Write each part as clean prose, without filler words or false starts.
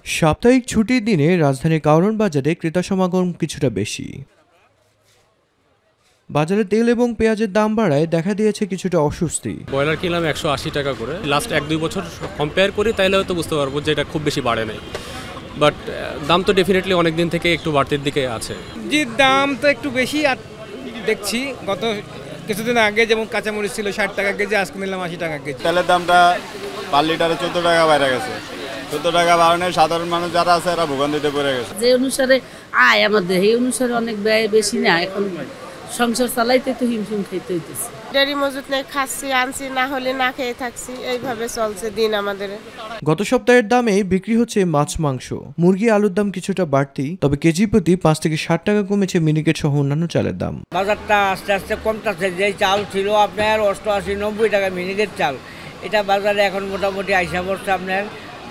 সাপ্তাহিক ছুটির দিনে রাজধানীর কারওয়ান বাজারে ক্রেতা সমাগম কিছুটা বেশি। বাজারে তেল এবং পেঁয়াজের দাম বাড়ায় দেখা দিয়েছে কিছুটা অস্বস্তি। ব্রয়লার কিনলাম 180 টাকা করে। লাস্ট 1-2 বছর কম্পেয়ার করি তাইলে হয়তো বুঝতে পারবো যে এটা খুব বেশি বাড়ে নাই, বাট দাম তো ডেফিনেটলি অনেক দিন থেকে একটু বাড়তির দিকে আছে। জি, দাম তো একটু বেশি আর দেখছি। গত কিছুদিন আগে যেমন কাঁচামরিচ ছিল 60 টাকা কেজি, আজকে নিলাম 80 টাকা কেজি। তেলের দামটা পার লিটারে 14 টাকা বাইরে গেছে। 14 টাকা বাড়ানোর সাধারণ মানুষ যারা আছে এরা ভোগান্তিতে পড়ে গেছে। যে অনুসারে আয় আমাদের এই অনুসারে অনেক ব্যয় বেশি না, এখন সংসার চালাইতে তো হিমশিম খাইতে হইতেছে। ডেরি মজুত নেই, খাচ্ছি আনছি, না হলে না খেয়ে থাকছি, এইভাবে চলছে দিন আমাদের। গত সপ্তাহের দামে বিক্রি হচ্ছে মাছ, মাংস, মুরগি, আলুর দাম কিছুটা বাড়তি, তবে কেজি প্রতি 5 থেকে 60 টাকা কমেছে মিনিকেট সহ অন্যান্য চালের দাম। বাজারটা আস্তে আস্তে কমতেছে। যে চাল ছিল আপনার 88-90 টাকা মিনিকেট চাল, এটা বাজারে এখন মোটামুটি আইসা পড়ছে আপনার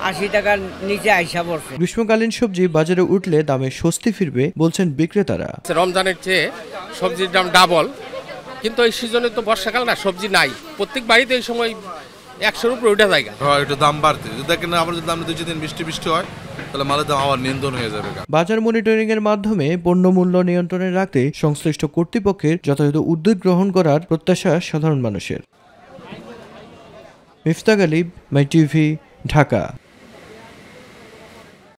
80 টাকার নিচে আইসা পড়ছে। গ্রীষ্মকালীন সবজি বাজারে উঠলে দামে স্বস্তি ফিরবে বলছেন বিক্রেতারা। রমজানের চেয়ে সবজির দাম ডাবল, কিন্তু এই সিজনে তো বর্ষাকাল না, সবজি নাই। প্রত্যেক বাড়িতে এই সময় 100-র উপরে ওইটা জায়গা একটু দাম বাড়তে দেখেন, আবার যদি আমরা 2 দিন বৃষ্টি হয় তাহলে মালের দাম আবার নিয়ন্ত্রণ হয়ে যাবে। বাজার মনিটরিং এর মাধ্যমে পণ্য মূল্য নিয়ন্ত্রণে রাখতে সংশ্লিষ্ট কর্তৃপক্ষের যথাযথ উদ্যোগ গ্রহণ করার প্রত্যাশা সাধারণ মানুষের। মিফতাক আলী, মাই টিভি, ঢাকা।